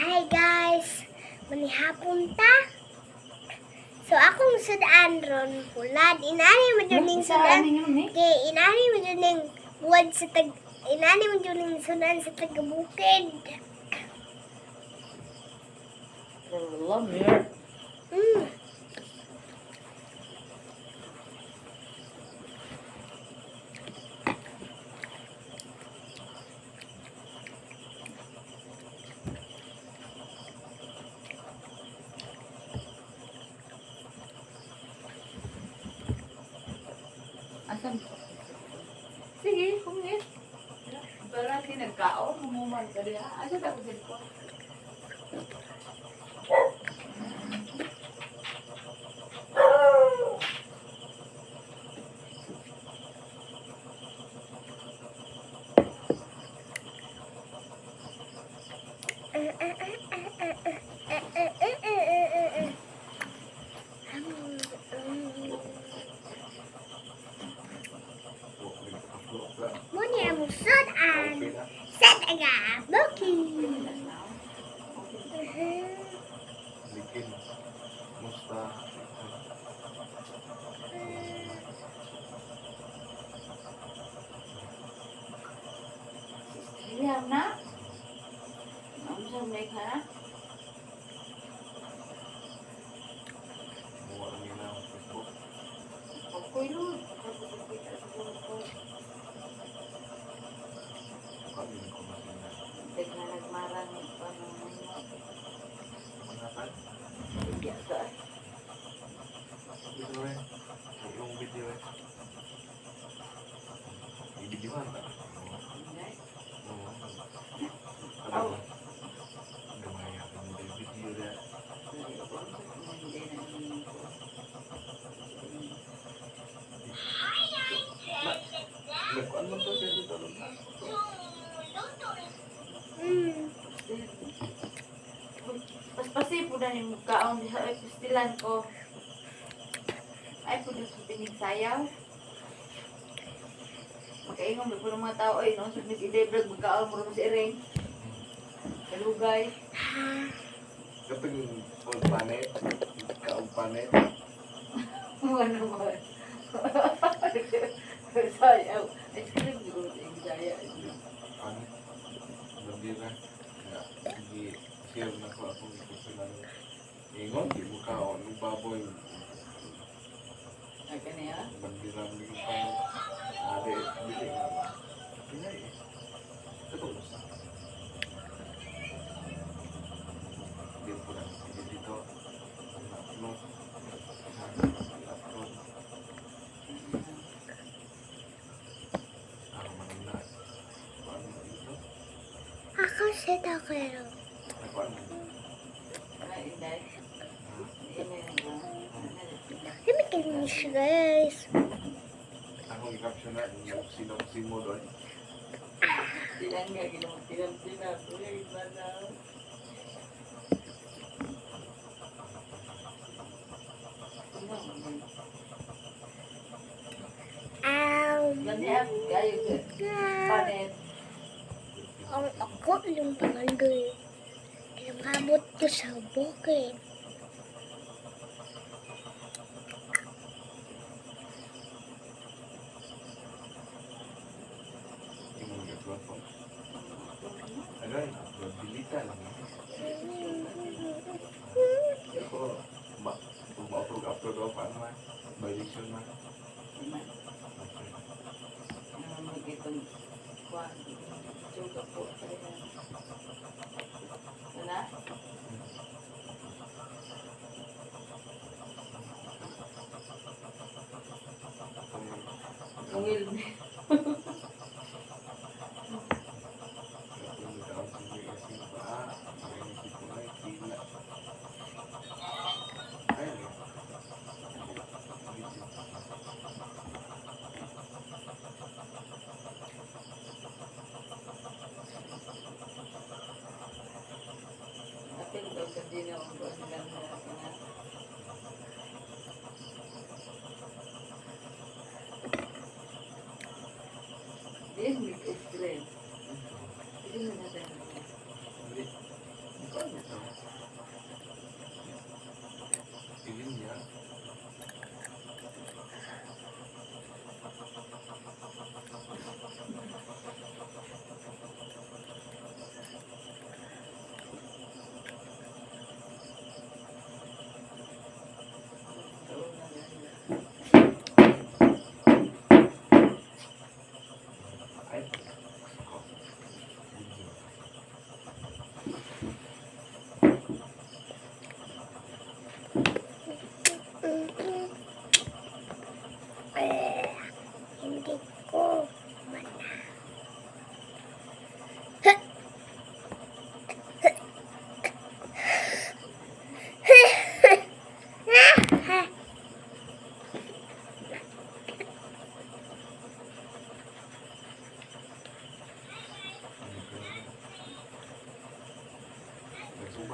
Hi guys! Manihapon ta. So akong sudan ron pulad. Inani mo dyan ning sudan. Kay inani mo dyan ning buwad sa tag... Inani mo dyan ning sudan sa taga-bukid. Lamir. Asan? Sige, kumit. Para nagkaon, humuman ka rin. Asa ako din ko? Muni ang sudan sa taga-bukid. Bikin musta Lihat nak. Kamu sama mereka nak? mau ini na Facebook Aku itu. kami ko masina Dengan nagmarang pa naman. manakan Biasa. video yung video i-videohan ta Oh. ada maya ang video dia nagkuan mo to siya dito Pas-pasi po na yung mukhaon di sa pistilan ko. Ay po sa pinig sayaw. Makaingon mo po ng mga tao ay no, sa Miss Idebrag magkaon mo si Ireng. Kalugay. kapag old planet kaong planet Ano mo? Sayaw. Ice cream di ko yung sayaw. planet nabira nga hindi share na ko akong ikusunan ingon di mo kaon ng baboy Ay kaniya? bandiran di ko pa ade bili nga ba pinay katong sa di po na dito no ako manina paano dito Ako sa takero. paano Ay, inday. Let me get this guys. akong i-caption na yung sinopsi mo doon Tilang nga, tilang. Uy, banaw. Ganyan, kayo panet. Ang ako yung pangandoy. Lumabot ko sa bukid. yung mga gatwa po agay bilita lang ako upload ako paano man violation man Magitong kuwan. Juga po. Wala? Ungil. Apil daw sa dinaw ang buwan nilang harapan na. This make it straight. Hindi mo na tayo. Hindi. Ikaw na.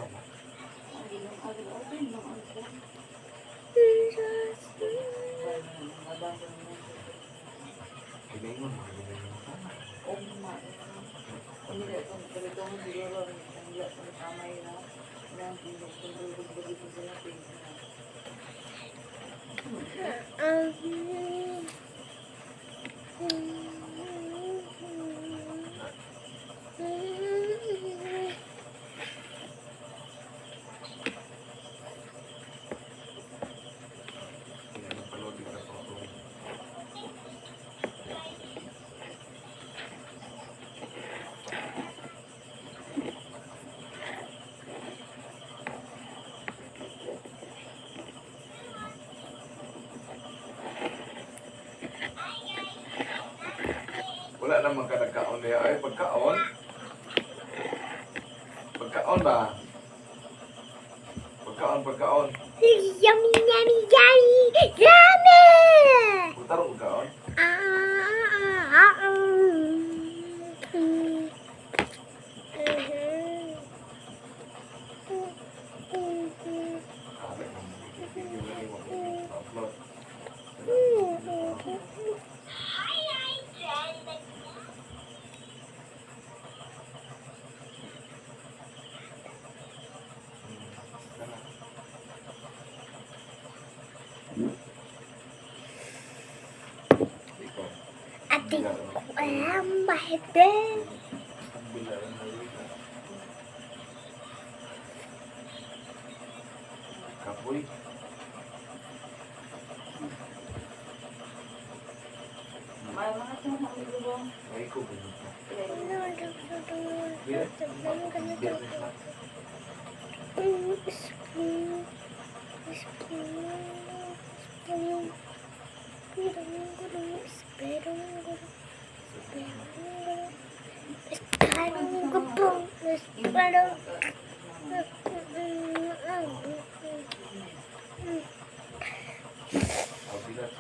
mama. Giningon mo, giningon mo. Giningon pa lodi ka sa ako. Wala naman ka nagkaon niya. Ay, pagkaon. Pagkaon ba? Pagkaon. Yummy, yummy, yummy! Ramen! Tarong pagkaon. Sabi mo, video na rin mo. Upload. Ikaw. Ate ko alam mahigpit. Bilang halika. Kapoy. Ay ko ganun pa. Biyernes na. Ang bigat.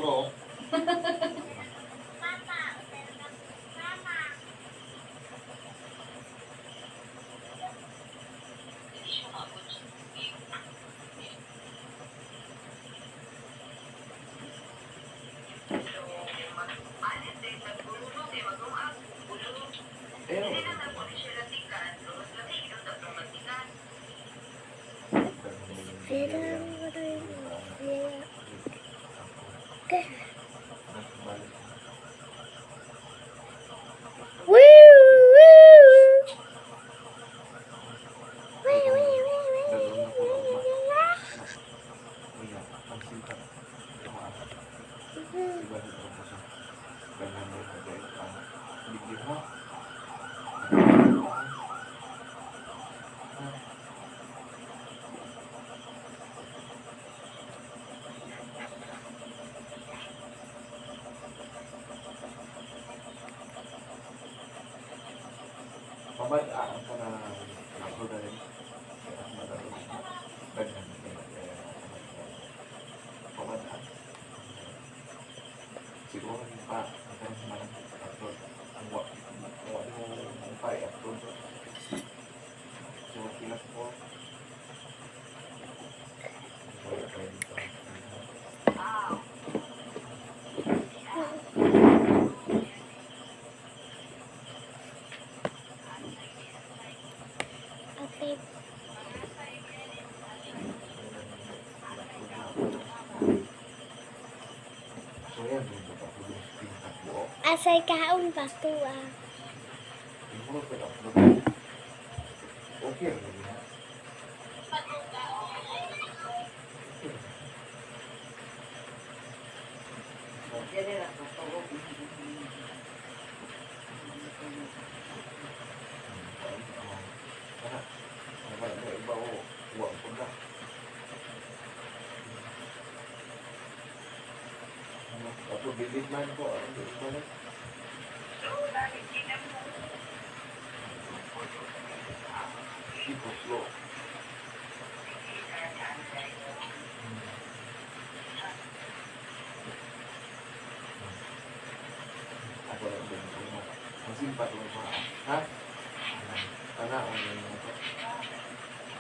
Pro. Pamadaan ka na ako na rin. Pamadaan. Siguro yung pa, ang naman, upload. Ang wak mo pa i-upload. So, pilas ko. Tape. So yan, yung pag-upload yung tingkat mo. Asay kaon pa to ah. Yung mga pag-upload. Okay, ano yun? Jadi lah, kalau Anak, nampak nak iba buat pun dah. Apa bilik man ko ang iba na? Tipo slow. Apa yang benar? Masih 4 rumah. Ha? Anak ang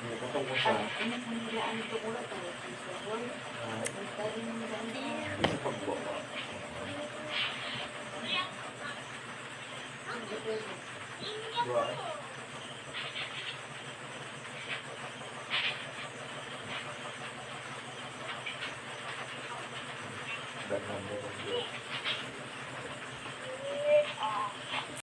ini katong mo sa ini pemilihan itu ulat tahu, sesuatu. Tadi ini sa pagbuwa pa. Dua. Dan nambah